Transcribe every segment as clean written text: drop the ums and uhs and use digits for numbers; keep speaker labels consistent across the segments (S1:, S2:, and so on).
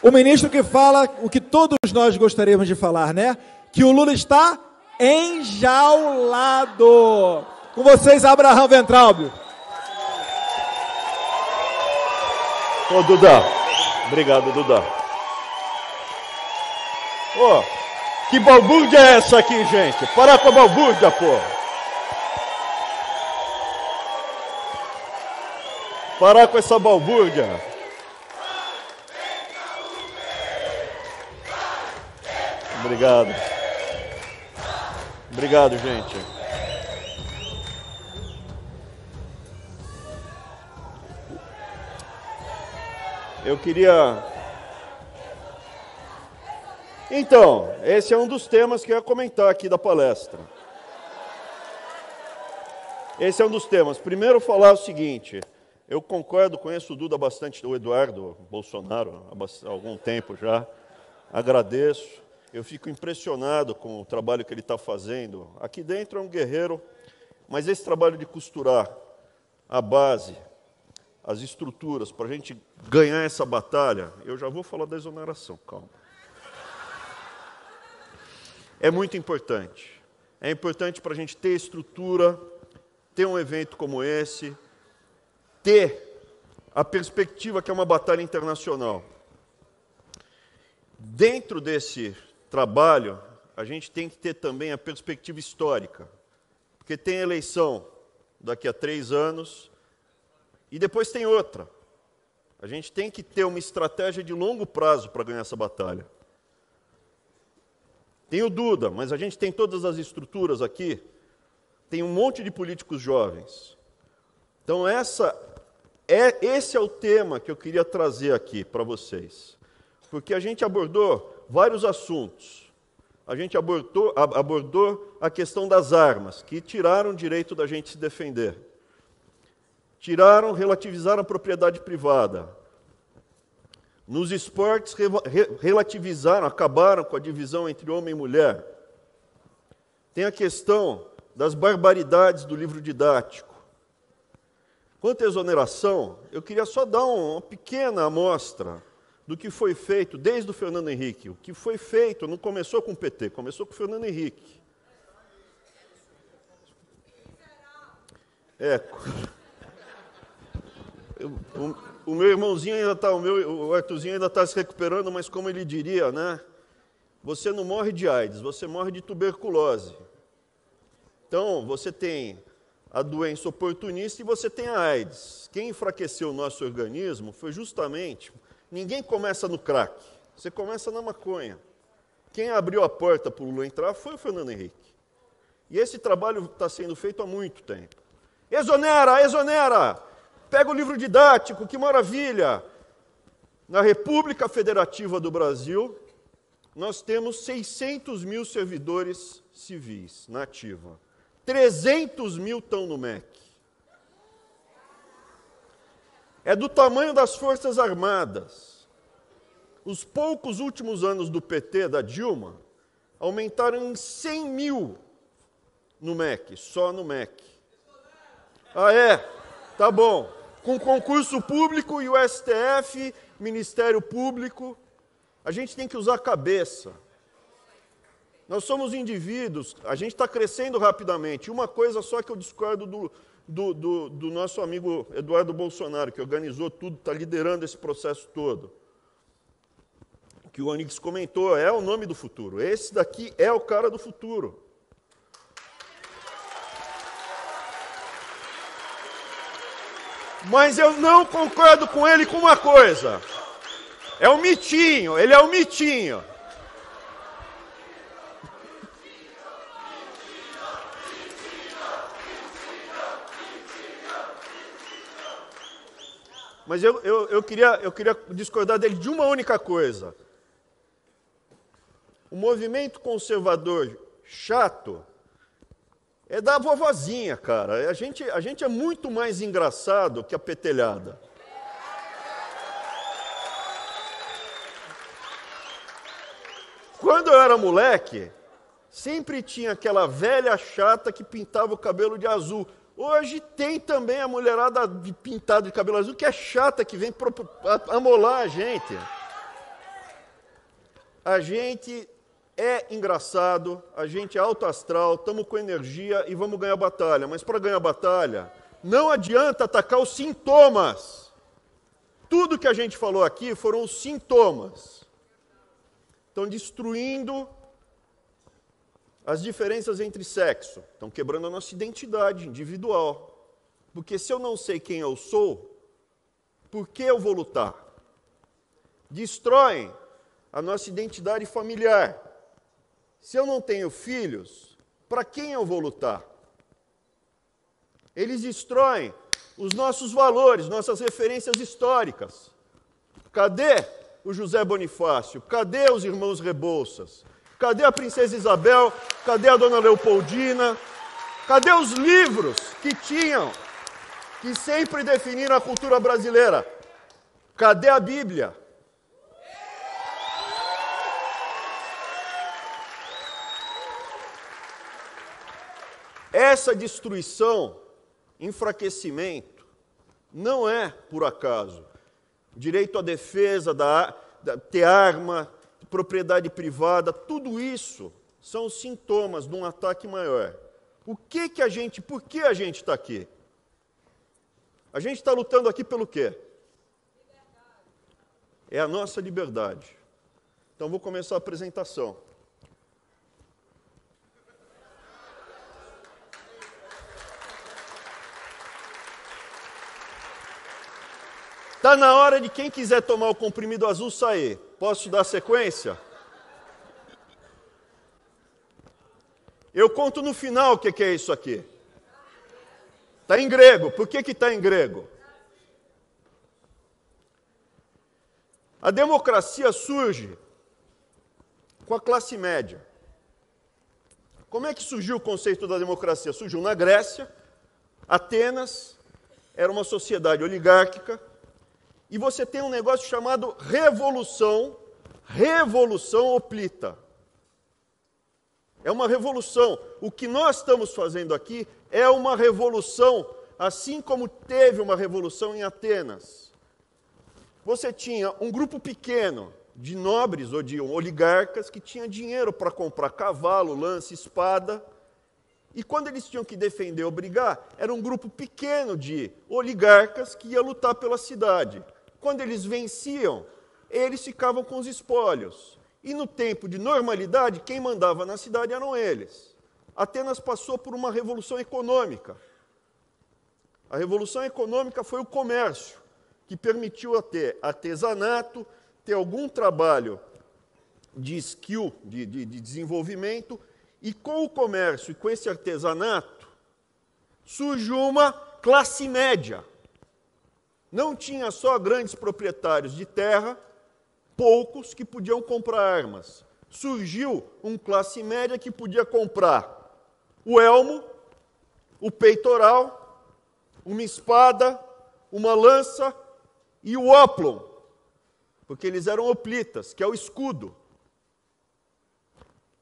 S1: O ministro que fala o que todos nós gostaríamos de falar, né? Que o Lula está enjaulado. Com vocês, Abraham Weintraub.
S2: Ô, Duda. Obrigado, Duda. Ô, que balbúrdia é essa aqui, gente? Para com a balbúrdia, pô. Parar com essa balbúrdia. Obrigado. Obrigado, gente. Eu queria... Então, esse é um dos temas que eu ia comentar aqui da palestra. Esse é um dos temas. Primeiro, falar o seguinte: eu concordo, conheço o Duda bastante, o Eduardo Bolsonaro, há algum tempo já. Agradeço. Eu fico impressionado com o trabalho que ele está fazendo. Aqui dentro é um guerreiro, mas esse trabalho de costurar a base, as estruturas, para a gente ganhar essa batalha, eu já vou falar da exoneração, calma. É muito importante. É importante para a gente ter estrutura, ter um evento como esse, ter a perspectiva que é uma batalha internacional. Dentro desse trabalho, a gente tem que ter também a perspectiva histórica, porque tem eleição daqui a 3 anos e depois tem outra. A gente tem que ter uma estratégia de longo prazo para ganhar essa batalha. Tem o Duda, mas a gente tem todas as estruturas aqui, tem um monte de políticos jovens. Então esse é o tema que eu queria trazer aqui para vocês, porque a gente abordou vários assuntos. A gente abordou a questão das armas, que tiraram o direito da gente se defender. Relativizaram a propriedade privada. Nos esportes, relativizaram, acabaram com a divisão entre homem e mulher. Tem a questão das barbaridades do livro didático. Quanto à exoneração, eu queria só dar uma pequena amostra do que foi feito desde o Fernando Henrique. O que foi feito não começou com o PT, começou com o Fernando Henrique. O meu irmãozinho ainda está, o Arthurzinho ainda está se recuperando, mas como ele diria, né? Você não morre de AIDS, você morre de tuberculose. Então, você tem a doença oportunista e você tem a AIDS. Quem enfraqueceu o nosso organismo foi justamente... Ninguém começa no crack, você começa na maconha. Quem abriu a porta para o Lula entrar foi o Fernando Henrique. E esse trabalho está sendo feito há muito tempo. Exonera, exonera! Pega o livro didático, que maravilha! Na República Federativa do Brasil, nós temos 600 mil servidores civis na ativa. 300 mil estão no MEC. É do tamanho das Forças Armadas. Os poucos últimos anos do PT, da Dilma, aumentaram em 100 mil no MEC, só no MEC. Ah, é? Tá bom. Com concurso público e o STF, Ministério Público, a gente tem que usar a cabeça. Nós somos indivíduos, a gente está crescendo rapidamente. Uma coisa só que eu discordo do nosso amigo Eduardo Bolsonaro, que organizou tudo, está liderando esse processo todo. Que o Onix comentou, é o nome do futuro. Esse daqui é o cara do futuro. Mas eu não concordo com ele com uma coisa. É um mitinho, ele é um mitinho. Mas eu queria discordar dele de uma única coisa. O movimento conservador chato é da vovozinha, cara. A gente é muito mais engraçado que a petelhada. Quando eu era moleque, sempre tinha aquela velha chata que pintava o cabelo de azul. Hoje tem também a mulherada pintada de cabelo azul, que é chata, que vem amolar a gente. a gente é engraçado, a gente é alto astral, estamos com energia e vamos ganhar a batalha. Mas para ganhar a batalha, não adianta atacar os sintomas. Tudo que a gente falou aqui foram os sintomas. Estão destruindo as diferenças entre sexo. Estão quebrando a nossa identidade individual. Porque se eu não sei quem eu sou, por que eu vou lutar? Destroem a nossa identidade familiar. Se eu não tenho filhos, para quem eu vou lutar? Eles destroem os nossos valores, nossas referências históricas. Cadê o José Bonifácio? Cadê os irmãos Rebouças? Cadê a princesa Isabel? Cadê a dona Leopoldina? Cadê os livros que sempre definiram a cultura brasileira? Cadê a Bíblia? Essa destruição, enfraquecimento, não é por acaso. Direito à defesa, ter arma, propriedade privada, tudo isso são sintomas de um ataque maior. Por que a gente está aqui? A gente está lutando aqui pelo quê? É a nossa liberdade. Então, vou começar a apresentação. Está na hora de quem quiser tomar o comprimido azul sair. Posso dar sequência? Eu conto no final o que é isso aqui. Está em grego. Por que está em grego? A democracia surge com a classe média. Como é que surgiu o conceito da democracia? Surgiu na Grécia. Atenas era uma sociedade oligárquica. E você tem um negócio chamado revolução hoplita. É uma revolução. O que nós estamos fazendo aqui é uma revolução, assim como teve uma revolução em Atenas. Você tinha um grupo pequeno de nobres ou de oligarcas que tinha dinheiro para comprar cavalo, lance, espada. E quando eles tinham que defender ou brigar, era um grupo pequeno de oligarcas que ia lutar pela cidade. Quando eles venciam, eles ficavam com os espólios. E no tempo de normalidade, quem mandava na cidade eram eles. Atenas passou por uma revolução econômica. A revolução econômica foi o comércio, que permitiu ter artesanato, ter algum trabalho de skill, de desenvolvimento, e com o comércio e com esse artesanato, surge uma classe média. Não tinha só grandes proprietários de terra, poucos que podiam comprar armas. Surgiu uma classe média que podia comprar o elmo, o peitoral, uma espada, uma lança e o óplon, porque eles eram hoplitas, que é o escudo.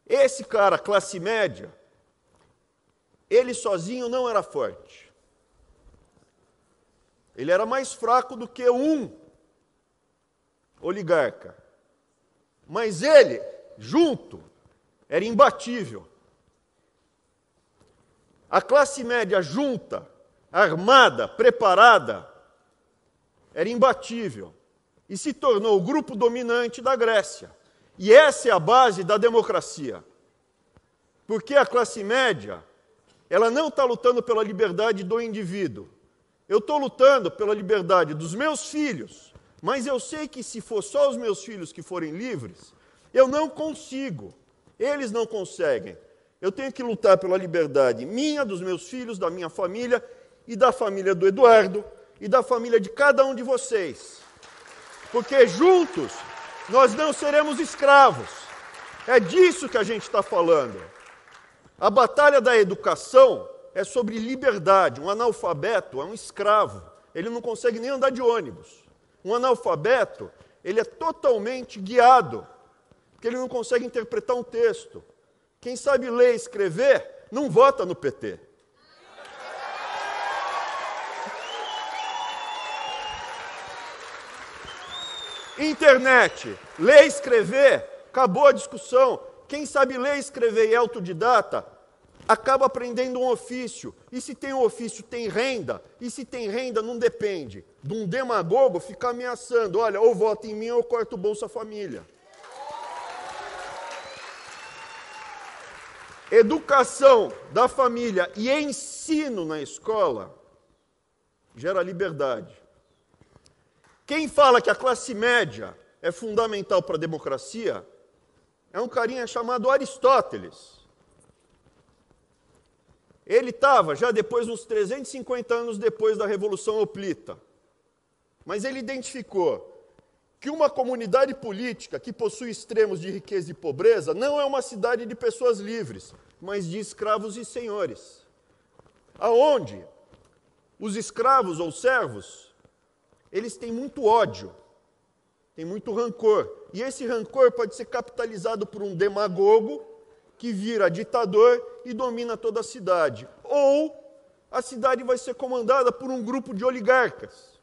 S2: Esse cara, classe média, ele sozinho não era forte. Ele era mais fraco do que um oligarca. Mas ele, junto, era imbatível. A classe média junta, armada, preparada, era imbatível. E se tornou o grupo dominante da Grécia. E essa é a base da democracia. Porque a classe média, ela não está lutando pela liberdade do indivíduo. Eu estou lutando pela liberdade dos meus filhos, mas eu sei que se for só os meus filhos que forem livres, eu não consigo. Eles não conseguem. Eu tenho que lutar pela liberdade minha, dos meus filhos, da minha família e da família do Eduardo e da família de cada um de vocês. Porque juntos nós não seremos escravos. É disso que a gente está falando. A batalha da educação é sobre liberdade. Um analfabeto é um escravo. Ele não consegue nem andar de ônibus. Um analfabeto, ele é totalmente guiado, porque ele não consegue interpretar um texto. Quem sabe ler e escrever, não vota no PT. Internet, ler e escrever, acabou a discussão. Quem sabe ler, escrever e é autodidata, acaba aprendendo um ofício. E se tem um ofício, tem renda. E se tem renda, não depende de um demagogo ficar ameaçando. Olha, ou vota em mim ou eu corto o Bolsa Família. Educação da família e ensino na escola gera liberdade. Quem fala que a classe média é fundamental para a democracia é um carinha chamado Aristóteles. Ele estava já depois, uns 350 anos depois da Revolução Hoplita. Mas ele identificou que uma comunidade política que possui extremos de riqueza e pobreza não é uma cidade de pessoas livres, mas de escravos e senhores. Aonde os escravos ou servos, eles têm muito ódio, têm muito rancor. E esse rancor pode ser capitalizado por um demagogo que vira ditador e domina toda a cidade. Ou a cidade vai ser comandada por um grupo de oligarcas,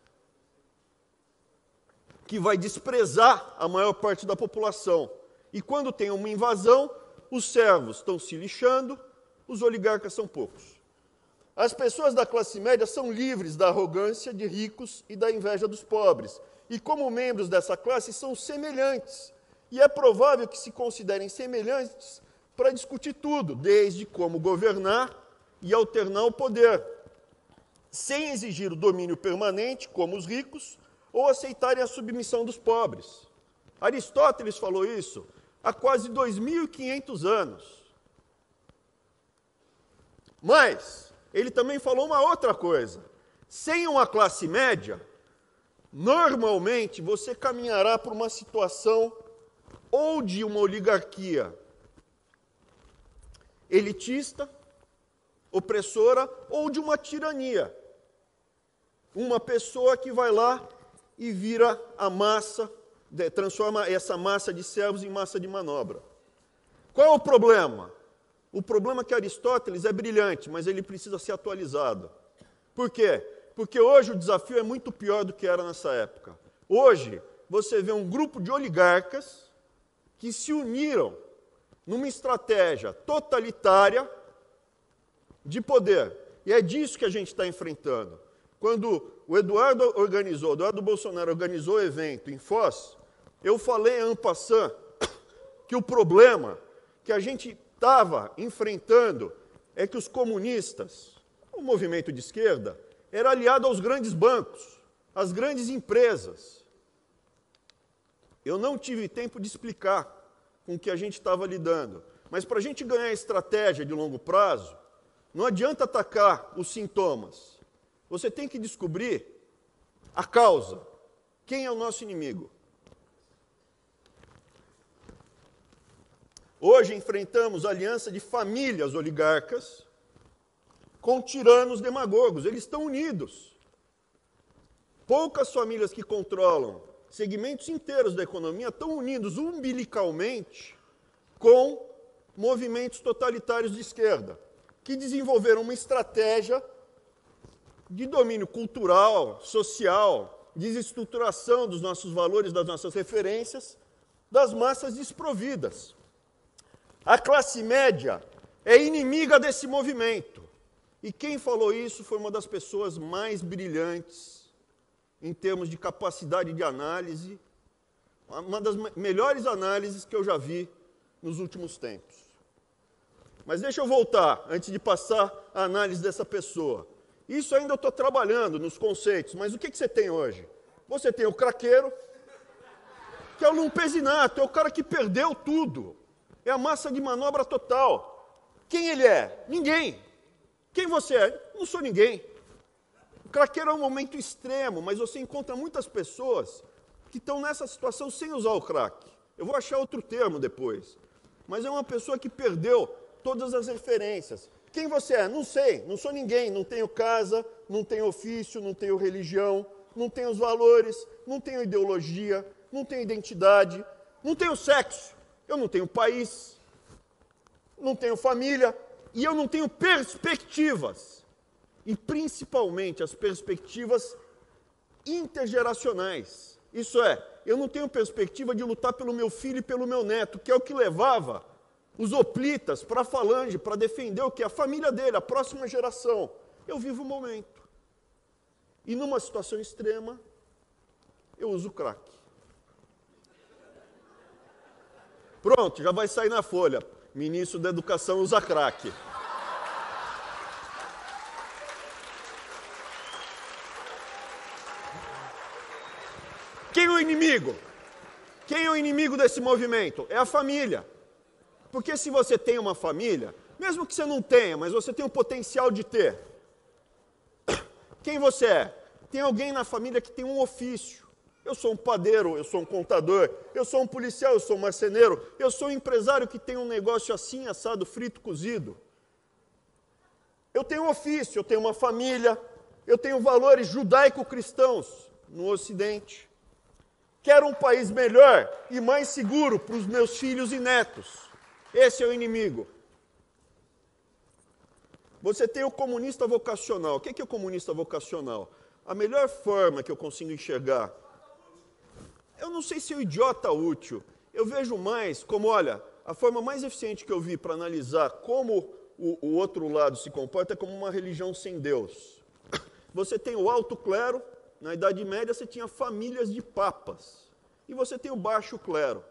S2: que vai desprezar a maior parte da população. E quando tem uma invasão, os servos estão se lixando, os oligarcas são poucos. As pessoas da classe média são livres da arrogância de ricos e da inveja dos pobres. E como membros dessa classe são semelhantes. E é provável que se considerem semelhantes para discutir tudo, desde como governar e alternar o poder, sem exigir o domínio permanente, como os ricos, ou aceitarem a submissão dos pobres. Aristóteles falou isso há quase 2.500 anos. Mas ele também falou uma outra coisa. Sem uma classe média, normalmente você caminhará para uma situação ou de uma oligarquia elitista, opressora, ou de uma tirania. Uma pessoa que vai lá e vira a massa, transforma essa massa de servos em massa de manobra. Qual é o problema? O problema é que Aristóteles é brilhante, mas ele precisa ser atualizado. Por quê? Porque hoje o desafio é muito pior do que era nessa época. Hoje, você vê um grupo de oligarcas que se uniram numa estratégia totalitária de poder. E é disso que a gente está enfrentando. Quando o Eduardo Bolsonaro organizou o evento em Foz, eu falei en passant que o problema que a gente estava enfrentando é que os comunistas, o movimento de esquerda, era aliado aos grandes bancos, às grandes empresas. Eu não tive tempo de explicar com o que a gente estava lidando, mas para a gente ganhar estratégia de longo prazo, não adianta atacar os sintomas. Você tem que descobrir a causa. Quem é o nosso inimigo? Hoje enfrentamos a aliança de famílias oligarcas com tiranos demagogos. Eles estão unidos. Poucas famílias que controlam segmentos inteiros da economia estão unidos umbilicalmente com movimentos totalitários de esquerda, que desenvolveram uma estratégia de domínio cultural, social, desestruturação dos nossos valores, das nossas referências, das massas desprovidas. A classe média é inimiga desse movimento. E quem falou isso foi uma das pessoas mais brilhantes em termos de capacidade de análise, uma das melhores análises que eu já vi nos últimos tempos. Mas deixa eu voltar, antes de passar a análise dessa pessoa. Isso ainda eu estou trabalhando nos conceitos, mas o que você tem hoje? Você tem o craqueiro, que é o lumpesinato, é o cara que perdeu tudo. É a massa de manobra total. Quem ele é? Ninguém. Quem você é? Não sou ninguém. O craqueiro é um momento extremo, mas você encontra muitas pessoas que estão nessa situação sem usar o crack. Eu vou achar outro termo depois. Mas é uma pessoa que perdeu todas as referências. Quem você é? Não sei, não sou ninguém, não tenho casa, não tenho ofício, não tenho religião, não tenho os valores, não tenho ideologia, não tenho identidade, não tenho sexo, eu não tenho país, não tenho família e eu não tenho perspectivas. E principalmente as perspectivas intergeracionais. Isso é, eu não tenho perspectiva de lutar pelo meu filho e pelo meu neto, que é o que levava os hoplitas para a falange, para defender o quê? A família dele, a próxima geração. Eu vivo o momento. E numa situação extrema, eu uso crack. Pronto, já vai sair na Folha. Ministro da Educação usa crack. Quem é o inimigo? Quem é o inimigo desse movimento? É a família. Porque se você tem uma família, mesmo que você não tenha, mas você tem o potencial de ter, quem você é? Tem alguém na família que tem um ofício. Eu sou um padeiro, eu sou um contador, eu sou um policial, eu sou um marceneiro, eu sou um empresário que tem um negócio assim, assado, frito, cozido. Eu tenho um ofício, eu tenho uma família, eu tenho valores judaico-cristãos no Ocidente. Quero um país melhor e mais seguro para os meus filhos e netos. Esse é o inimigo. Você tem o comunista vocacional. O que é o comunista vocacional? A melhor forma que eu consigo enxergar, eu não sei se é o idiota útil, eu vejo mais como, olha, a forma mais eficiente que eu vi para analisar como o outro lado se comporta é como uma religião sem Deus. Você tem o alto clero, na Idade Média você tinha famílias de papas, e você tem o baixo clero.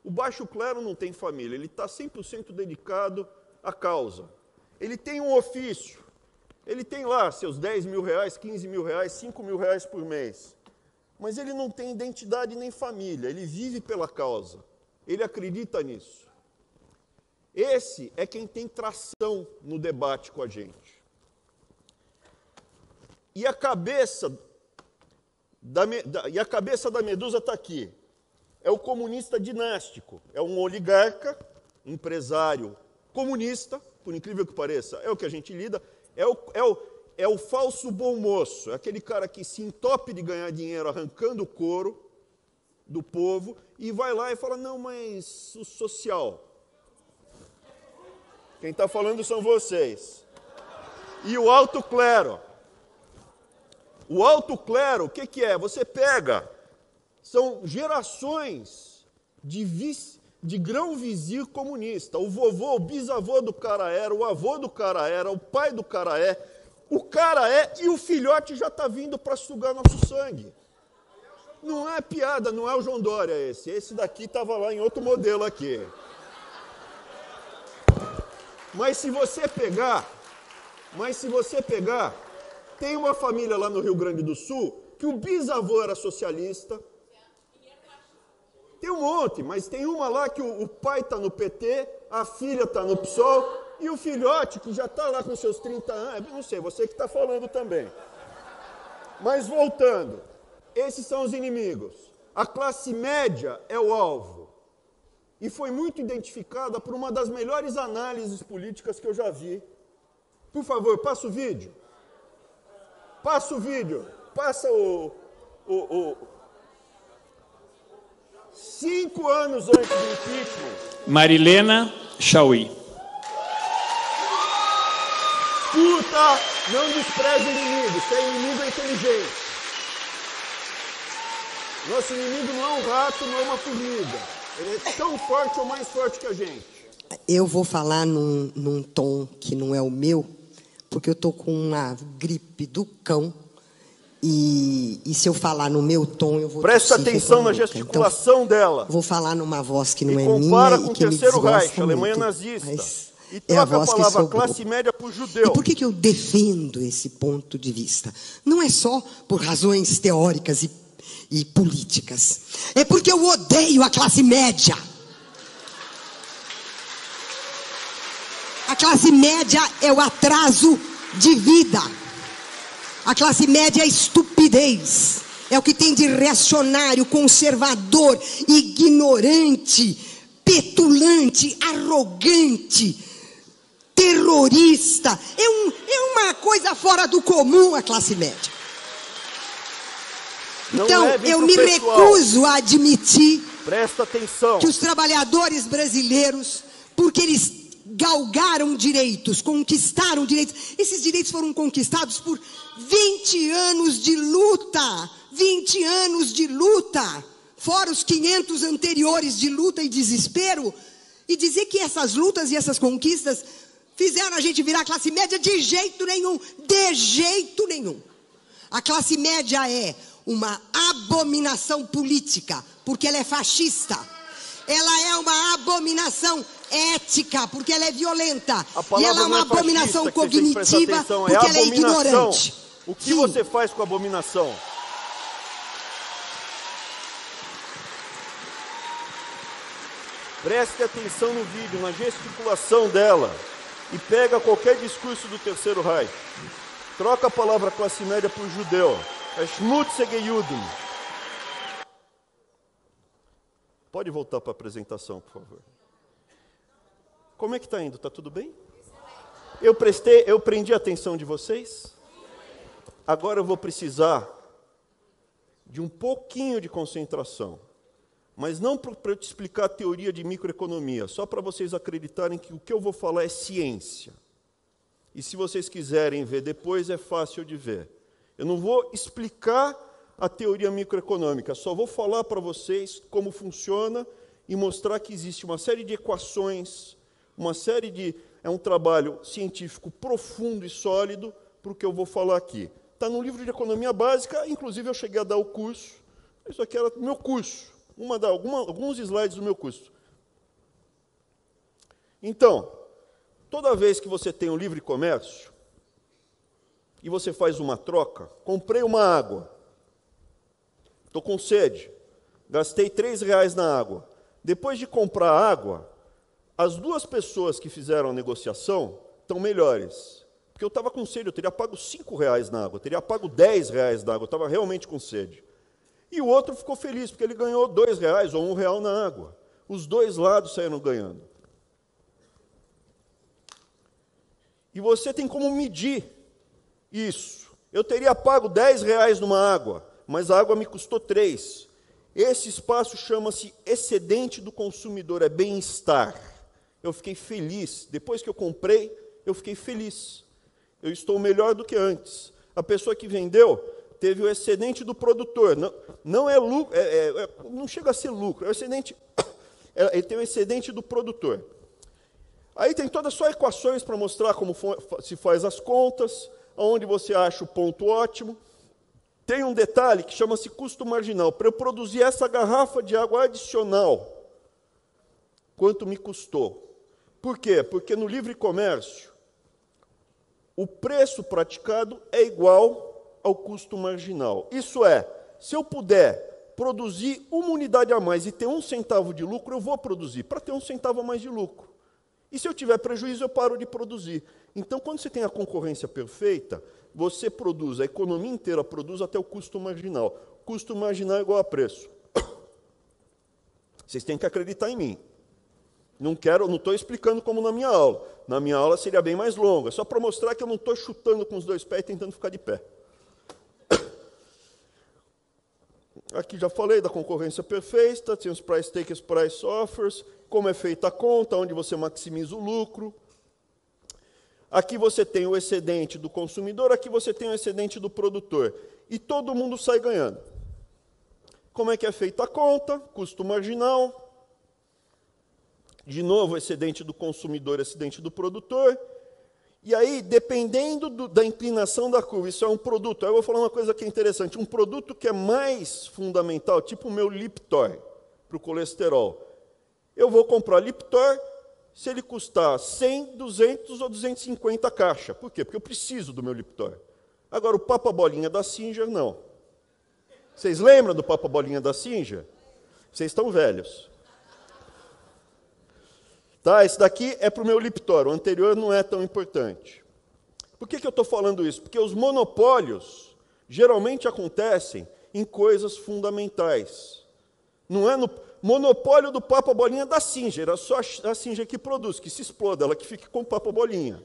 S2: O baixo clero não tem família, ele está 100% dedicado à causa. Ele tem um ofício, ele tem lá seus 10 mil reais, 15 mil reais, 5 mil reais por mês. Mas ele não tem identidade nem família, ele vive pela causa, ele acredita nisso. Esse é quem tem tração no debate com a gente. E a cabeça da medusa está aqui. É o comunista dinástico, é um oligarca, empresário comunista, por incrível que pareça, é o que a gente lida, é o falso bom moço, é aquele cara que se entope de ganhar dinheiro arrancando o couro do povo e vai lá e fala, não, mas o social. Quem está falando são vocês. E o alto clero. O alto clero, o que é? Você pega, são gerações de grão-vizir comunista. O vovô, o bisavô do cara era, o avô do cara era, o pai do cara é, o cara é e o filhote já está vindo para sugar nosso sangue. Não é piada, não é o João Dória esse. Esse daqui estava lá em outro modelo aqui. Mas se você pegar, tem uma família lá no Rio Grande do Sul que o bisavô era socialista. Tem um monte, mas tem uma lá que o pai está no PT, a filha está no PSOL, e o filhote, que já está lá com seus 30 anos, não sei, você que está falando também. Mas voltando, esses são os inimigos. A classe média é o alvo. E foi muito identificada por uma das melhores análises políticas que eu já vi. Por favor, passa o vídeo. Passa o vídeo. Passa o 5 anos antes do impeachment.
S3: Marilena Chauí.
S2: Escuta, não despreze o inimigo. Seu inimigo é inteligente. Nosso inimigo não é um rato, não é uma formiga. Ele é tão forte ou mais forte que a gente.
S4: Eu vou falar num tom que não é o meu, porque eu estou com uma gripe do cão. E se eu falar no meu tom, eu vou...
S2: Presta atenção na gesticulação dela.
S4: Vou falar numa voz que não é minha
S2: compara com
S4: e
S2: o
S4: que me
S2: Terceiro Reich,
S4: desgosta
S2: Alemanha
S4: muito,
S2: nazista. E
S4: é a
S2: troca
S4: voz
S2: a
S4: que
S2: palavra
S4: sobrou.
S2: classe média por judeu.
S4: E por que eu defendo esse ponto de vista? Não é só por razões teóricas e políticas. É porque eu odeio a classe média. A classe média é o atraso de vida. A classe média é estupidez. É o que tem de reacionário, conservador, ignorante, petulante, arrogante, terrorista. É uma coisa fora do comum a classe média. Então, eu me recuso a admitir
S2: Presta atenção.
S4: que os trabalhadores brasileiros, porque eles galgaram direitos, conquistaram direitos, esses direitos foram conquistados por 20 anos de luta, 20 anos de luta, fora os 500 anteriores de luta e desespero, e dizer que essas lutas e essas conquistas fizeram a gente virar classe média de jeito nenhum. De jeito nenhum. A classe média é uma abominação política, porque ela é fascista. Ela é uma abominação ética, porque ela é violenta. E ela é uma abominação cognitiva, porque ela é ignorante.
S2: O que você faz com a abominação? Preste atenção no vídeo, na gesticulação dela. E pega qualquer discurso do Terceiro Reich. Troca a palavra classe média por judeu. É Schmutzige Juden. Pode voltar para a apresentação, por favor. Como é que está indo? Está tudo bem? Eu prendi a atenção de vocês? Agora eu vou precisar de um pouquinho de concentração. Mas não para eu te explicar a teoria de microeconomia, só para vocês acreditarem que o que eu vou falar é ciência. E se vocês quiserem ver depois, é fácil de ver. Eu não vou explicar a teoria microeconômica, só vou falar para vocês como funciona e mostrar que existe uma série de equações, é um trabalho científico profundo e sólido para o que eu vou falar aqui. Está no livro de economia básica, inclusive eu cheguei a dar o curso, isso aqui era o meu curso. Alguns slides do meu curso. Então, toda vez que você tem um livre comércio e você faz uma troca, comprei uma água, estou com sede, gastei R$3 na água. Depois de comprar a água, as duas pessoas que fizeram a negociação estão melhores. Porque eu estava com sede, eu teria pago R$5 na água, eu teria pago R$10 na água, eu estava realmente com sede. E o outro ficou feliz, porque ele ganhou R$2 ou R$1 na água. Os dois lados saíram ganhando. E você tem como medir isso. Eu teria pago R$10 numa água, mas a água me custou 3. Esse espaço chama-se excedente do consumidor, é bem-estar. Eu fiquei feliz. Depois que eu comprei, eu fiquei feliz. Eu estou melhor do que antes. A pessoa que vendeu teve o excedente do produtor. Não é lucro, não chega a ser lucro, é o excedente. Ele tem o excedente do produtor. Aí tem todas só equações para mostrar como se faz as contas, onde você acha o ponto ótimo. Tem um detalhe que chama-se custo marginal. Para eu produzir essa garrafa de água adicional, quanto me custou? Por quê? Porque no livre comércio, o preço praticado é igual ao custo marginal. Isso é, se eu puder produzir uma unidade a mais e ter 1 centavo de lucro, eu vou produzir, para ter 1 centavo a mais de lucro. E se eu tiver prejuízo, eu paro de produzir. Então, quando você tem a concorrência perfeita, você produz, a economia inteira produz até o custo marginal. Custo marginal é igual a preço. Vocês têm que acreditar em mim. Não estou explicando como na minha aula. Na minha aula seria bem mais longa, só para mostrar que eu não estou chutando com os 2 pés e tentando ficar de pé. Aqui já falei da concorrência perfeita, tem os price takers, price offers, como é feita a conta, onde você maximiza o lucro. Aqui você tem o excedente do consumidor, aqui você tem o excedente do produtor. E todo mundo sai ganhando. Como é que é feita a conta? Custo marginal. De novo, excedente do consumidor, excedente do produtor. E aí, dependendo da inclinação da curva, isso é um produto. Aí eu vou falar uma coisa que é interessante. Um produto que é mais fundamental, tipo o meu Liptor, para o colesterol. Eu vou comprar Liptor se ele custar 100, 200 ou 250 caixa. Por quê? Porque eu preciso do meu Liptor. Agora, o Papa Bolinha da Singer, não. Vocês lembram do Papa Bolinha da Singer? Vocês estão velhos. Tá, esse daqui é para o meu Liptor, o anterior não é tão importante. Por que eu estou falando isso? Porque os monopólios geralmente acontecem em coisas fundamentais. Não é no monopólio do Papa Bolinha da Singer, é só a Singer que produz, que se exploda, ela que fique com o Papa Bolinha.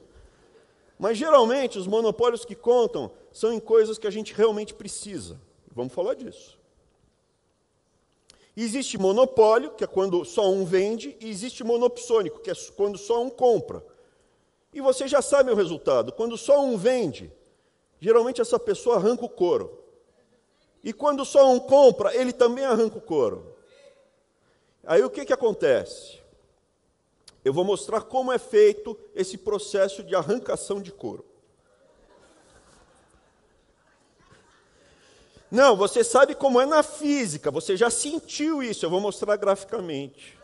S2: Mas geralmente os monopólios que contam são em coisas que a gente realmente precisa. Vamos falar disso. Existe monopólio, que é quando só um vende, e existe monopsônico, que é quando só um compra. E você já sabe o resultado. Quando só um vende, geralmente essa pessoa arranca o couro. E quando só um compra, ele também arranca o couro. Aí o que acontece? Eu vou mostrar como é feito esse processo de arrancação de couro. Não, você sabe como é na física, você já sentiu isso, eu vou mostrar graficamente.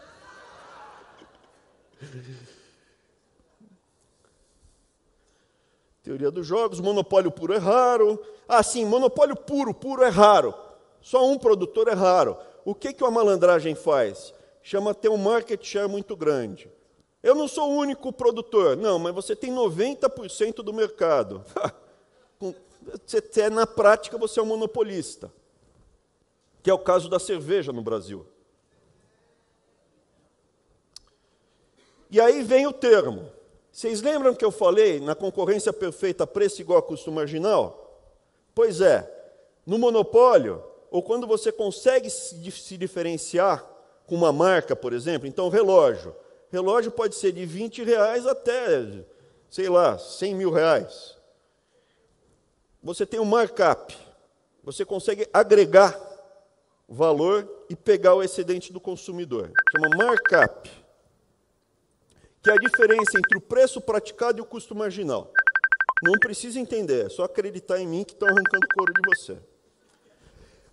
S2: Teoria dos jogos, monopólio puro é raro. Ah, sim, monopólio puro é raro. Só um produtor é raro. O que a malandragem faz? Chama ter um market share muito grande. Eu não sou o único produtor. Não, mas você tem 90% do mercado. Na prática, você é um monopolista. Que é o caso da cerveja no Brasil. E aí vem o termo. Vocês lembram que eu falei na concorrência perfeita, preço igual a custo marginal? Pois é, no monopólio, ou quando você consegue se diferenciar com uma marca, por exemplo, então relógio. Relógio pode ser de R$20 até, sei lá, R$100 mil. Você tem um markup, você consegue agregar valor e pegar o excedente do consumidor. Chama markup, que é a diferença entre o preço praticado e o custo marginal. Não precisa entender, é só acreditar em mim que estão arrancando couro de você.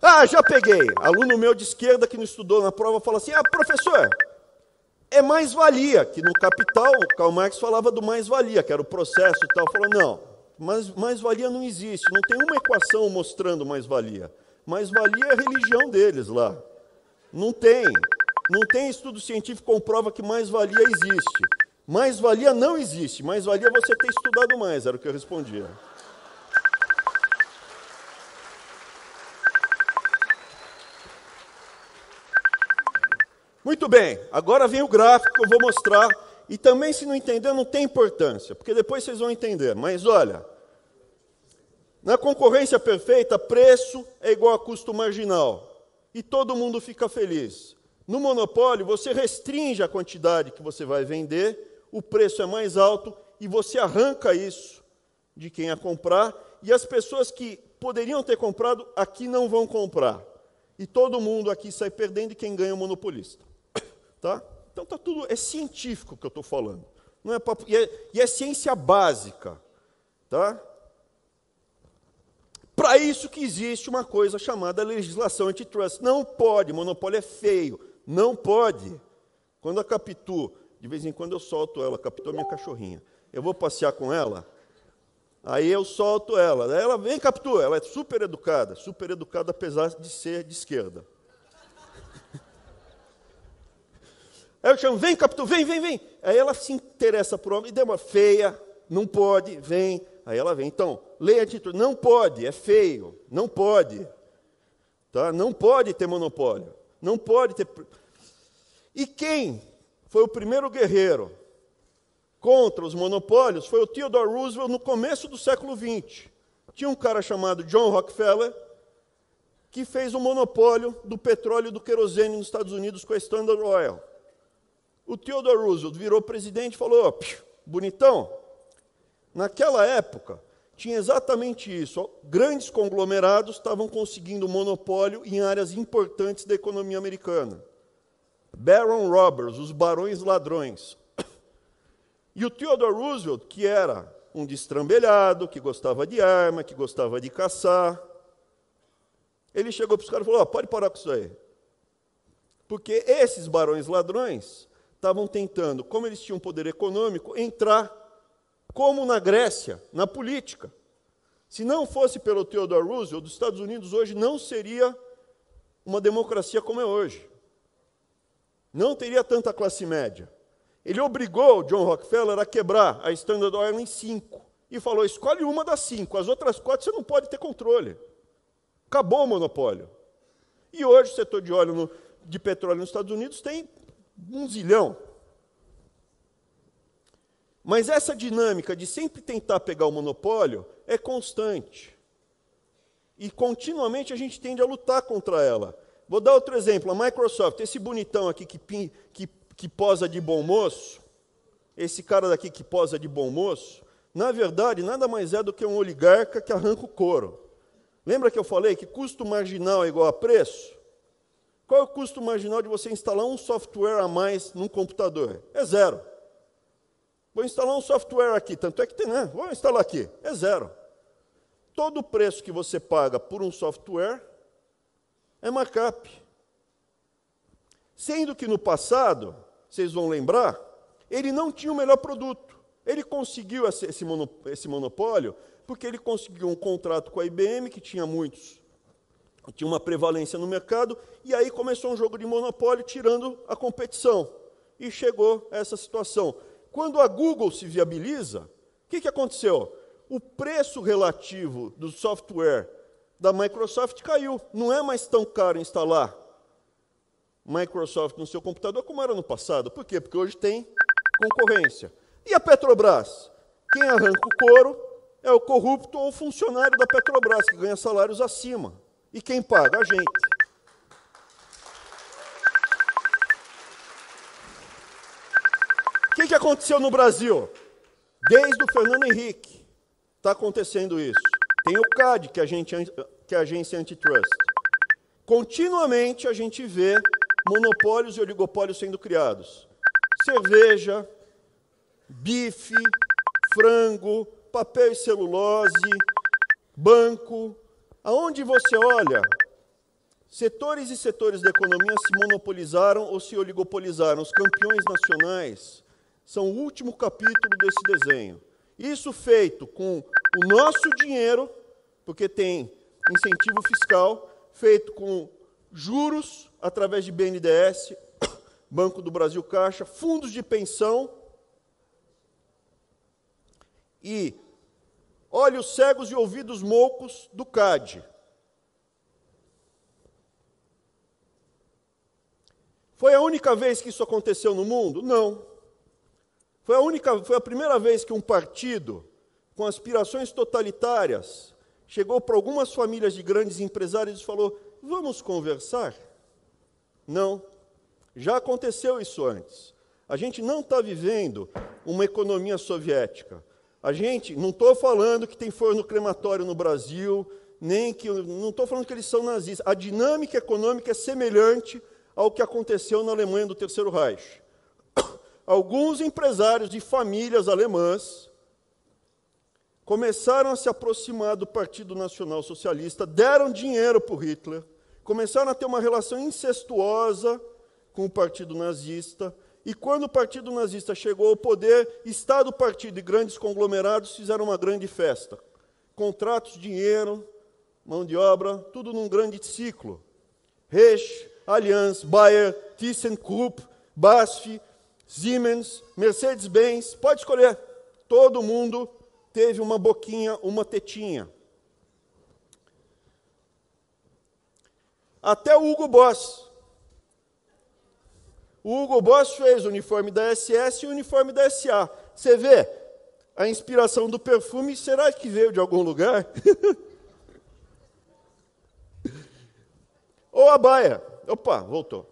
S2: Ah, já peguei. Aluno meu de esquerda que não estudou na prova fala assim, professor, é mais-valia, que no Capital, Karl Marx falava do mais-valia, que era o processo e tal. Falou, não, mas mais-valia não existe, não tem uma equação mostrando mais-valia. Mais-valia é a religião deles lá. Não tem estudo científico que comprova que mais-valia existe. Mais-valia não existe, mais-valia é você ter estudado mais, era o que eu respondia. Muito bem, agora vem o gráfico que eu vou mostrar, e também se não entender não tem importância, porque depois vocês vão entender, mas olha, na concorrência perfeita, preço é igual a custo marginal, e todo mundo fica feliz. No monopólio, você restringe a quantidade que você vai vender, o preço é mais alto e você arranca isso de quem ia comprar, e as pessoas que poderiam ter comprado aqui não vão comprar. E todo mundo aqui sai perdendo e quem ganha é o monopolista. Tá? Então tá tudo, é científico que eu estou falando. Não é papo, e é ciência básica. Tá? Para isso que existe uma coisa chamada legislação antitrust. Não pode, monopólio é feio. Não pode. Quando a Capitu, de vez em quando eu solto ela, a Capitu é minha cachorrinha. Eu vou passear com ela, aí eu solto ela. Daí ela vem, Capitu, ela é super educada apesar de ser de esquerda. Aí eu chamo, vem, Capitu, vem. Aí ela se interessa por algo, e deu uma feia, não pode, vem. Aí ela vem. Então, lei antitrust, não pode, é feio, não pode. Tá? Não pode ter monopólio. Não pode ter... E quem foi o primeiro guerreiro contra os monopólios foi o Theodore Roosevelt no começo do século XX. Tinha um cara chamado John Rockefeller que fez o monopólio do petróleo e do querosene nos Estados Unidos com a Standard Oil. O Theodore Roosevelt virou presidente e falou, bonitão, naquela época tinha exatamente isso. Grandes conglomerados estavam conseguindo monopólio em áreas importantes da economia americana. Baron Robbers, os barões ladrões. E o Theodore Roosevelt, que era um destrambelhado, que gostava de arma, que gostava de caçar, ele chegou para os caras e falou, pode parar com isso aí. Porque esses barões ladrões estavam tentando, como eles tinham poder econômico, entrar, como na Grécia, na política. Se não fosse pelo Theodore Roosevelt, os Estados Unidos hoje não seria uma democracia como é hoje. Não teria tanta classe média. Ele obrigou o John Rockefeller a quebrar a Standard Oil em 5. E falou, escolhe uma das 5, as outras 4 você não pode ter controle. Acabou o monopólio. E hoje o setor de óleo de petróleo nos Estados Unidos tem 1 zilhão. Mas essa dinâmica de sempre tentar pegar o monopólio é constante. E continuamente a gente tende a lutar contra ela. Vou dar outro exemplo, a Microsoft, esse bonitão aqui que posa de bom moço, esse cara daqui que posa de bom moço, na verdade, nada mais é do que um oligarca que arranca o couro. Lembra que eu falei que custo marginal é igual a preço? Qual é o custo marginal de você instalar um software a mais num computador? É zero. Vou instalar um software aqui, tanto é que tem, né? Vou instalar aqui, é zero. Todo o preço que você paga por um software é markup. Sendo que no passado, vocês vão lembrar, ele não tinha o melhor produto. Ele conseguiu esse monopólio porque ele conseguiu um contrato com a IBM, que tinha tinha uma prevalência no mercado, e aí começou um jogo de monopólio tirando a competição. E chegou a essa situação. Quando a Google se viabiliza, o que aconteceu? O preço relativo do software da Microsoft caiu. Não é mais tão caro instalar Microsoft no seu computador como era no passado. Por quê? Porque hoje tem concorrência. E a Petrobras? Quem arranca o couro é o corrupto ou o funcionário da Petrobras, que ganha salários acima. E quem paga? A gente. O que aconteceu no Brasil? Desde o Fernando Henrique está acontecendo isso. Tem o CAD, que é a agência antitrust. Continuamente a gente vê monopólios e oligopólios sendo criados. Cerveja, bife, frango, papel e celulose, banco. Aonde você olha, setores e setores da economia se monopolizaram ou se oligopolizaram. Os campeões nacionais são o último capítulo desse desenho. Isso feito com o nosso dinheiro, porque tem incentivo fiscal, feito com juros através de BNDES, Banco do Brasil Caixa, fundos de pensão e olhos cegos e ouvidos moucos do CAD. Foi a única vez que isso aconteceu no mundo? Não. Foi a primeira vez que um partido com aspirações totalitárias chegou para algumas famílias de grandes empresários e falou: vamos conversar? Não. Já aconteceu isso antes. A gente não está vivendo uma economia soviética. A gente, não estou falando que tem forno crematório no Brasil, não estou falando que eles são nazistas. A dinâmica econômica é semelhante ao que aconteceu na Alemanha do Terceiro Reich. Alguns empresários de famílias alemãs começaram a se aproximar do Partido Nacional Socialista, deram dinheiro para o Hitler, começaram a ter uma relação incestuosa com o Partido Nazista, e quando o Partido Nazista chegou ao poder, Estado, partido e grandes conglomerados fizeram uma grande festa. Contratos, dinheiro, mão de obra, tudo num grande ciclo. Reich, Allianz, Bayer, ThyssenKrupp, BASF, Siemens, Mercedes-Benz, pode escolher. Todo mundo teve uma boquinha, uma tetinha. Até o Hugo Boss. O Hugo Boss fez o uniforme da SS e o uniforme da SA. Você vê a inspiração do perfume, será que veio de algum lugar? Ou a Bayer. Opa, voltou.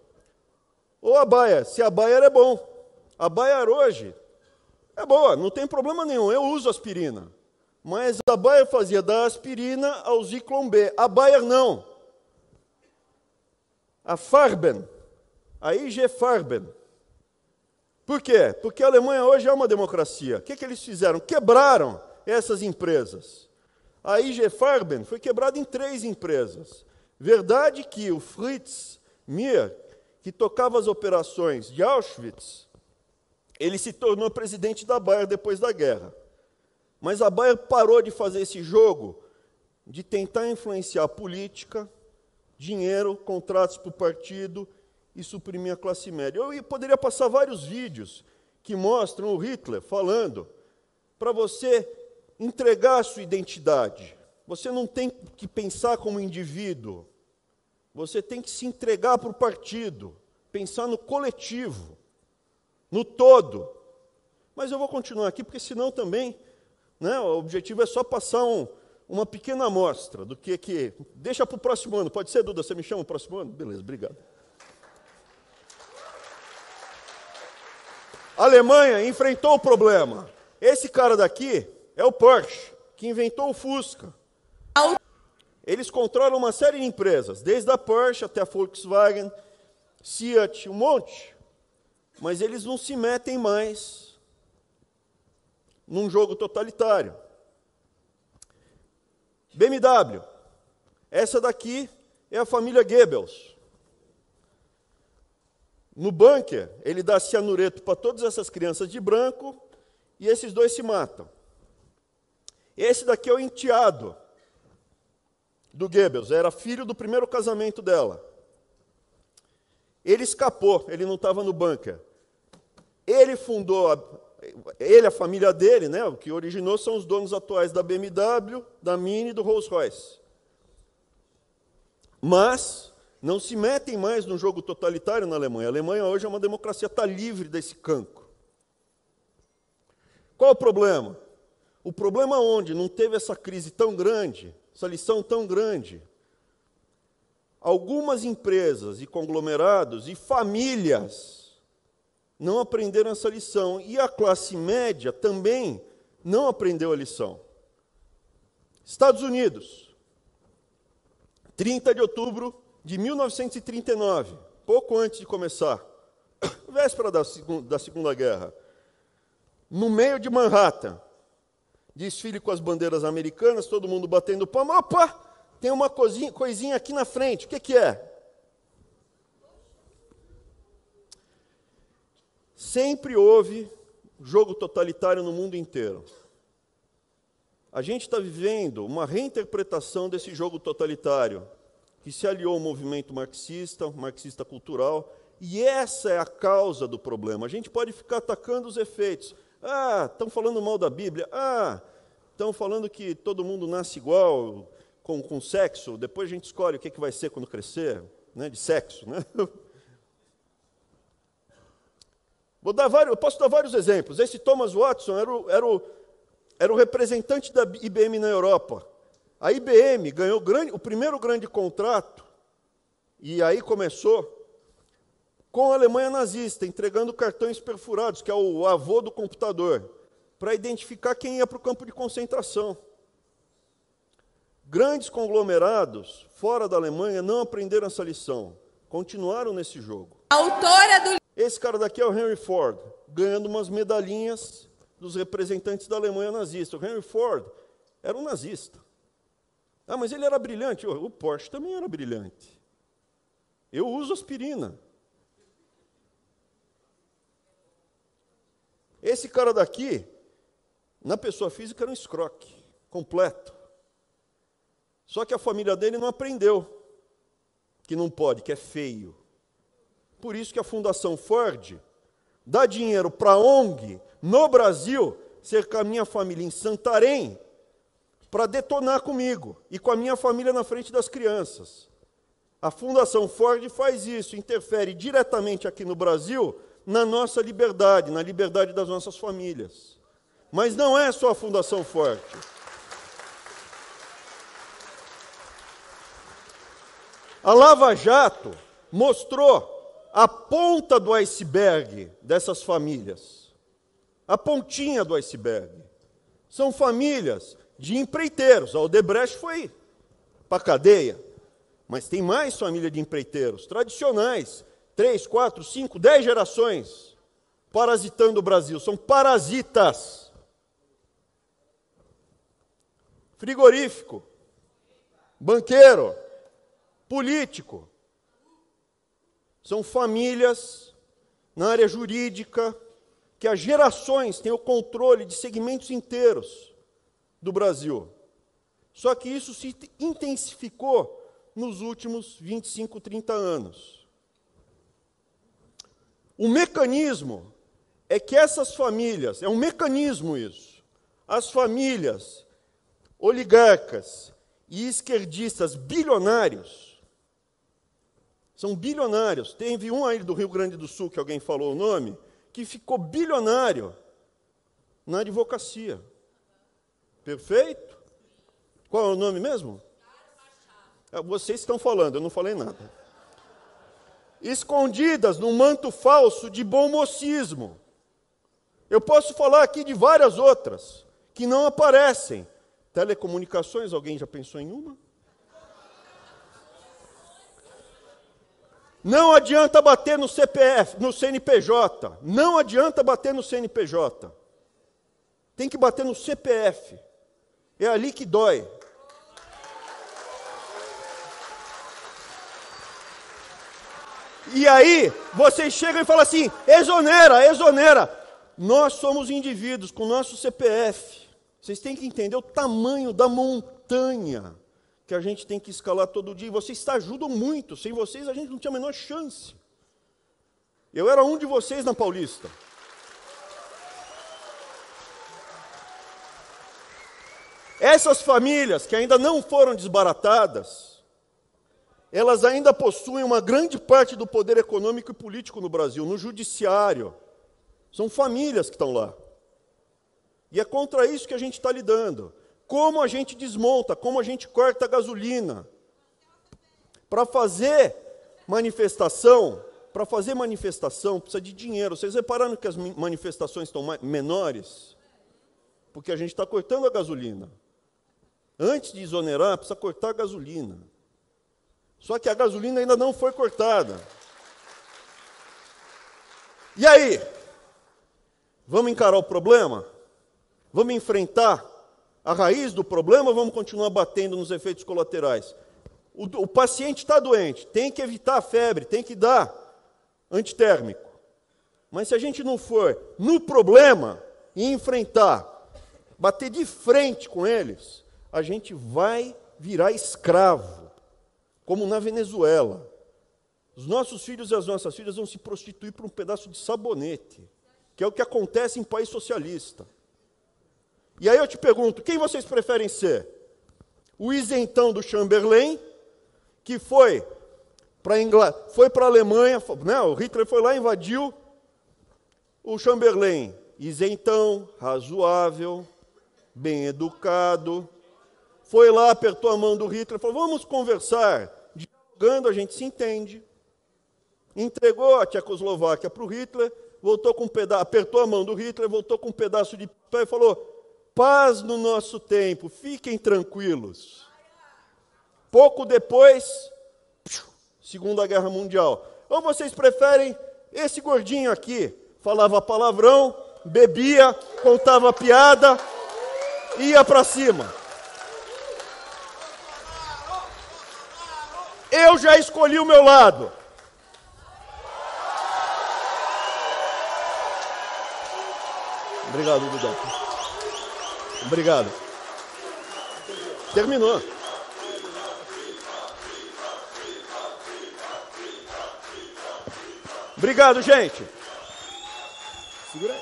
S2: Ou a Bayer, se a Bayer é bom. A Bayer hoje é boa, não tem problema nenhum, eu uso aspirina. Mas a Bayer fazia da aspirina ao Zyklon B. A Bayer não. A Farben, a IG Farben. Por quê? Porque a Alemanha hoje é uma democracia. O que eles fizeram? Quebraram essas empresas. A IG Farben foi quebrada em 3 empresas. Verdade que o Fritz Mir, que tocava as operações de Auschwitz, ele se tornou presidente da Bayer depois da guerra. Mas a Bayer parou de fazer esse jogo de tentar influenciar a política, dinheiro, contratos para o partido e suprimir a classe média. Eu poderia passar vários vídeos que mostram o Hitler falando para você entregar a sua identidade. Você não tem que pensar como indivíduo. Você tem que se entregar para o partido, pensar no coletivo, no todo. Mas eu vou continuar aqui, porque senão também, né, o objetivo é só passar uma pequena amostra do que... Deixa para o próximo ano. Pode ser, Duda? Você me chama no próximo ano? Beleza, obrigado. A Alemanha enfrentou o problema. Esse cara daqui é o Porsche, que inventou o Fusca. Eles controlam uma série de empresas, desde a Porsche até a Volkswagen, Fiat, um monte. Mas eles não se metem mais num jogo totalitário. BMW. Essa daqui é a família Goebbels. No bunker, ele dá cianureto para todas essas crianças de branco e esses dois se matam. Esse daqui é o enteado do Goebbels, era filho do primeiro casamento dela. Ele escapou, ele não estava no bunker. Ele fundou, a família dele, né, o que originou são os donos atuais da BMW, da Mini e do Rolls-Royce. Mas não se metem mais no jogo totalitário na Alemanha. A Alemanha hoje é uma democracia, está livre desse cancro. Qual o problema? O problema onde não teve essa crise tão grande, essa lição tão grande, algumas empresas e conglomerados e famílias não aprenderam essa lição. E a classe média também não aprendeu a lição. Estados Unidos, 30 de outubro de 1939, pouco antes de começar, véspera da Segunda Guerra, no meio de Manhattan, desfile com as bandeiras americanas, todo mundo batendo palma. Opa, tem uma coisinha aqui na frente, o que é? Sempre houve jogo totalitário no mundo inteiro. A gente está vivendo uma reinterpretação desse jogo totalitário, que se aliou ao movimento marxista cultural, e essa é a causa do problema. A gente pode ficar atacando os efeitos. Estão falando mal da Bíblia. Estão falando que todo mundo nasce igual, com sexo. Depois a gente escolhe o que vai ser quando crescer, né, de sexo. Né? Eu posso dar vários exemplos. Esse Thomas Watson era o representante da IBM na Europa. A IBM ganhou o primeiro grande contrato, e aí começou, com a Alemanha nazista, entregando cartões perfurados, que é o avô do computador, para identificar quem ia para o campo de concentração. Grandes conglomerados, fora da Alemanha, não aprenderam essa lição, continuaram nesse jogo. Esse cara daqui é o Henry Ford, ganhando umas medalhinhas dos representantes da Alemanha nazista. O Henry Ford era um nazista. Mas ele era brilhante. O Porsche também era brilhante. Eu uso aspirina. Esse cara daqui, na pessoa física, era um escroque completo. Só que a família dele não aprendeu que não pode, que é feio. Por isso que a Fundação Ford dá dinheiro para a ONG no Brasil, cercar a minha família em Santarém, para detonar comigo e com a minha família na frente das crianças. A Fundação Ford faz isso, interfere diretamente aqui no Brasil na nossa liberdade, na liberdade das nossas famílias. Mas não é só a Fundação Ford. A Lava Jato mostrou a ponta do iceberg dessas famílias. A pontinha do iceberg. São famílias de empreiteiros. A Odebrecht foi para a cadeia. Mas tem mais família de empreiteiros tradicionais. 3, 4, 5, 10 gerações parasitando o Brasil. São parasitas. Frigorífico. Banqueiro. Político. São famílias na área jurídica que há gerações têm o controle de segmentos inteiros do Brasil. Só que isso se intensificou nos últimos 25, 30 anos. O mecanismo é que essas famílias, é um mecanismo isso, as famílias oligarcas e esquerdistas bilionários, são bilionários. Teve um aí do Rio Grande do Sul, que alguém falou o nome, que ficou bilionário na advocacia. Perfeito? Qual é o nome mesmo? Vocês estão falando, eu não falei nada. Escondidas num manto falso de bom mocismo. Eu posso falar aqui de várias outras que não aparecem. Telecomunicações, alguém já pensou em uma? Não adianta bater no CPF, no CNPJ. Não adianta bater no CNPJ. Tem que bater no CPF. É ali que dói. E aí, vocês chegam e falam assim, exonera, exonera. Nós somos indivíduos com nosso CPF. Vocês têm que entender o tamanho da montanha que a gente tem que escalar todo dia. E vocês ajudam muito. Sem vocês, a gente não tinha a menor chance. Eu era um de vocês na Paulista. Essas famílias que ainda não foram desbaratadas, elas ainda possuem uma grande parte do poder econômico e político no Brasil, no judiciário. São famílias que estão lá. E é contra isso que a gente está lidando. Como a gente desmonta, como a gente corta a gasolina. Para fazer manifestação precisa de dinheiro. Vocês repararam que as manifestações estão menores? Porque a gente está cortando a gasolina. Antes de exonerar, precisa cortar a gasolina. Só que a gasolina ainda não foi cortada. E aí? Vamos encarar o problema? Vamos enfrentar a raiz do problema ou vamos continuar batendo nos efeitos colaterais? O paciente está doente, tem que evitar a febre, tem que dar antitérmico. Mas se a gente não for no problema e enfrentar, bater de frente com eles, a gente vai virar escravo, como na Venezuela. Os nossos filhos e as nossas filhas vão se prostituir por um pedaço de sabonete, que é o que acontece em país socialista. E aí eu te pergunto, quem vocês preferem ser? O isentão do Chamberlain, que foi para a Alemanha, né? O Hitler foi lá, invadiu. O Chamberlain, isentão, razoável, bem educado, foi lá, apertou a mão do Hitler, falou, vamos conversar. Dialogando, a gente se entende. Entregou a Tchecoslováquia para o Hitler, voltou com apertou a mão do Hitler, voltou com um pedaço de papel e falou, paz no nosso tempo, fiquem tranquilos. Pouco depois, Segunda Guerra Mundial. Ou vocês preferem esse gordinho aqui, falava palavrão, bebia, contava piada, ia para cima. Eu já escolhi o meu lado. Obrigado, Dudão. Obrigado. Terminou. Obrigado, gente. Segura aí.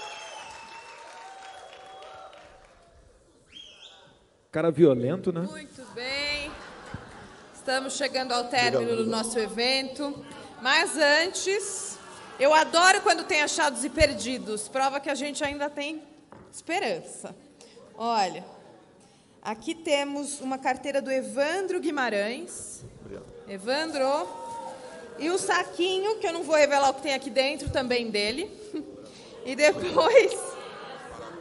S1: Cara violento, né?
S5: Muito bem. Estamos chegando ao término do nosso evento. Mas antes, eu adoro quando tem achados e perdidos. Prova que a gente ainda tem esperança. Olha, aqui temos uma carteira do Evandro Guimarães.
S2: Obrigado.
S5: Evandro. E o saquinho, que eu não vou revelar o que tem aqui dentro, também dele. E depois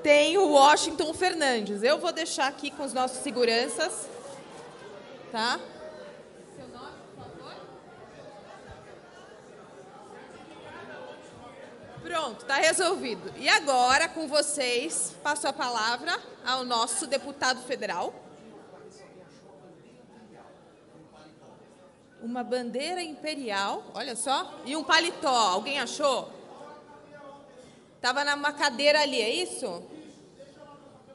S5: tem o Washington Fernandes. Eu vou deixar aqui com os nossos seguranças. Tá? Seu nome, por favor? Pronto, está resolvido. E agora, com vocês, passo a palavra ao nosso deputado federal. Uma bandeira imperial, olha só, e um paletó. Alguém achou? Estava numa cadeira ali, é isso?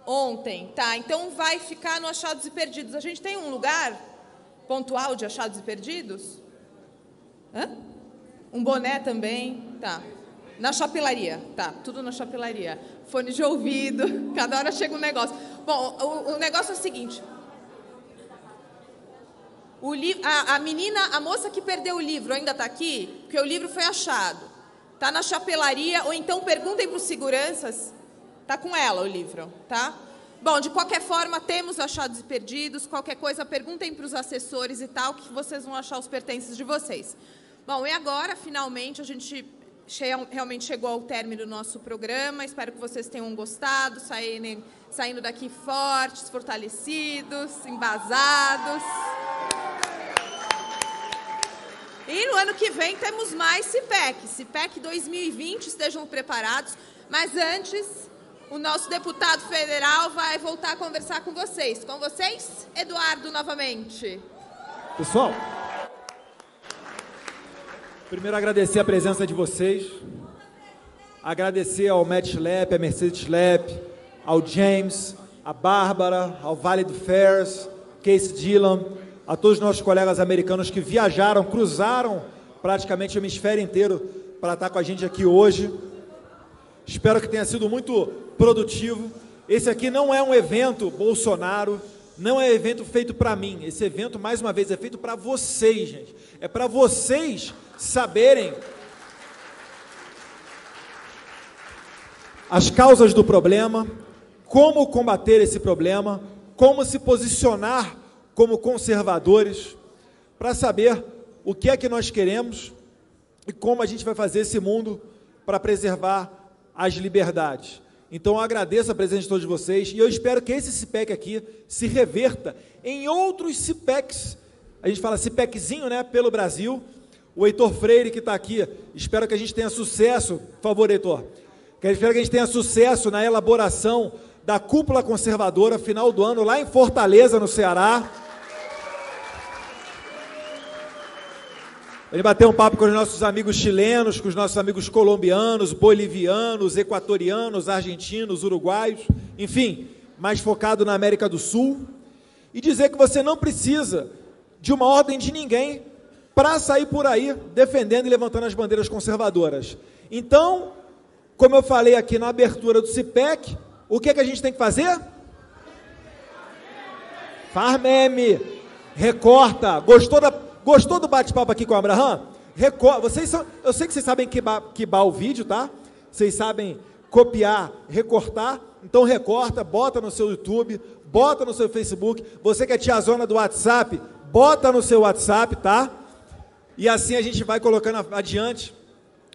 S5: Ontem, tá. Então vai ficar no Achados e Perdidos. A gente tem um lugar pontual de Achados e Perdidos? Hã? Um boné também? Tá. Na chapelaria, tá. Tudo na chapelaria. Fone de ouvido, cada hora chega um negócio. Bom, o negócio é o seguinte... A moça que perdeu o livro ainda está aqui? Porque o livro foi achado. Está na chapelaria, ou então perguntem para os seguranças. Está com ela o livro, tá? Bom, de qualquer forma, temos Achados e Perdidos. Qualquer coisa, perguntem para os assessores e tal, que vocês vão achar os pertences de vocês. Bom, e agora, finalmente, a gente realmente chegou ao término do nosso programa. Espero que vocês tenham gostado, saindo daqui fortes, fortalecidos, embasados. E no ano que vem temos mais CIPEC. CIPEC 2020, estejam preparados. Mas antes, o nosso deputado federal vai voltar a conversar com vocês. Com vocês, Eduardo, novamente.
S1: Pessoal, primeiro agradecer a presença de vocês. Agradecer ao Matt Schlepp, a Mercedes Schlepp, ao James, a Bárbara, ao Vale do Ferris, Casey Dillon, a todos os nossos colegas americanos que viajaram, cruzaram praticamente o hemisfério inteiro para estar com a gente aqui hoje. Espero que tenha sido muito produtivo. Esse aqui não é um evento Bolsonaro, não é evento feito para mim. Esse evento, mais uma vez, é feito para vocês, gente. É para vocês saberem as causas do problema, como combater esse problema, como se posicionar como conservadores, para saber o que é que nós queremos e como a gente vai fazer esse mundo para preservar as liberdades. Então, eu agradeço a presença de todos vocês e eu espero que esse CIPEC aqui se reverta em outros CIPECs. A gente fala CIPECzinho, né, pelo Brasil. O Heitor Freire, que está aqui, espero que a gente tenha sucesso, por favor, Heitor, espero que a gente tenha sucesso na elaboração da cúpula conservadora, final do ano, lá em Fortaleza, no Ceará. Ele bateu um papo com os nossos amigos chilenos, com os nossos amigos colombianos, bolivianos, equatorianos, argentinos, uruguaios, enfim, mais focado na América do Sul. E dizer que você não precisa de uma ordem de ninguém para sair por aí defendendo e levantando as bandeiras conservadoras. Então, como eu falei aqui na abertura do CIPEC, o que é que a gente tem que fazer? Faz meme, recorta. Gostou do bate-papo aqui com o Abraham? Eu sei que vocês sabem quibar o vídeo, tá? Vocês sabem copiar, recortar. Então recorta, bota no seu YouTube, bota no seu Facebook. Você que é tiazona do WhatsApp, bota no seu WhatsApp, tá? E assim a gente vai colocando adiante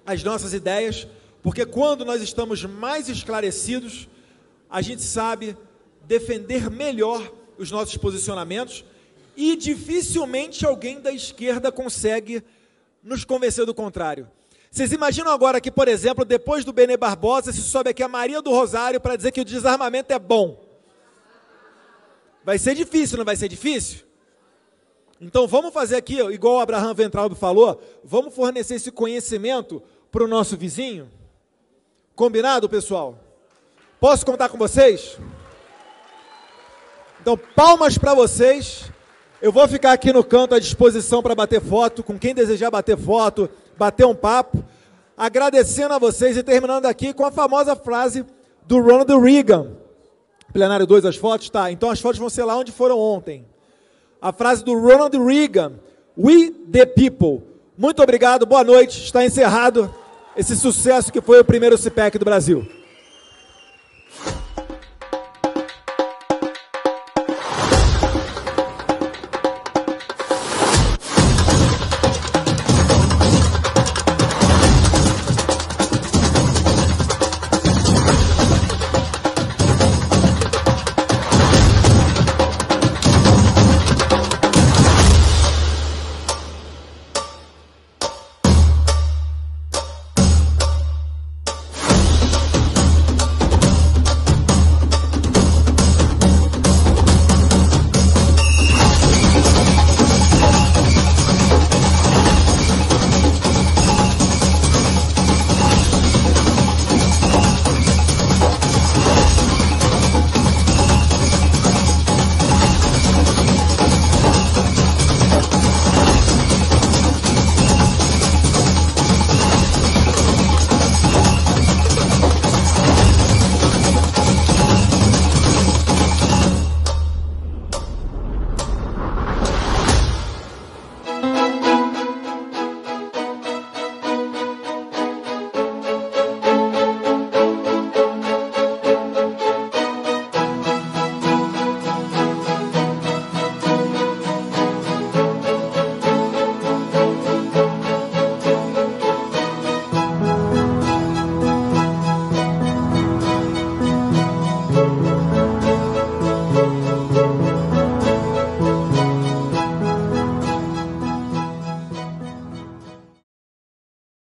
S1: as nossas ideias, porque quando nós estamos mais esclarecidos, a gente sabe defender melhor os nossos posicionamentos e dificilmente alguém da esquerda consegue nos convencer do contrário. Vocês imaginam agora que, por exemplo, depois do Benê Barbosa, se sobe aqui a Maria do Rosário para dizer que o desarmamento é bom? Vai ser difícil, não vai ser difícil? Então vamos fazer aqui, igual o Abraham Weintraub falou, vamos fornecer esse conhecimento para o nosso vizinho? Combinado, pessoal? Posso contar com vocês? Então, palmas para vocês. Eu vou ficar aqui no canto à disposição para bater foto, com quem desejar bater foto, bater um papo, agradecendo a vocês e terminando aqui com a famosa frase do Ronald Reagan. Plenário 2, as fotos? Tá, então as fotos vão ser lá onde foram ontem. A frase do Ronald Reagan, "We the people". Muito obrigado, boa noite, está encerrado esse sucesso que foi o primeiro CIPEC do Brasil.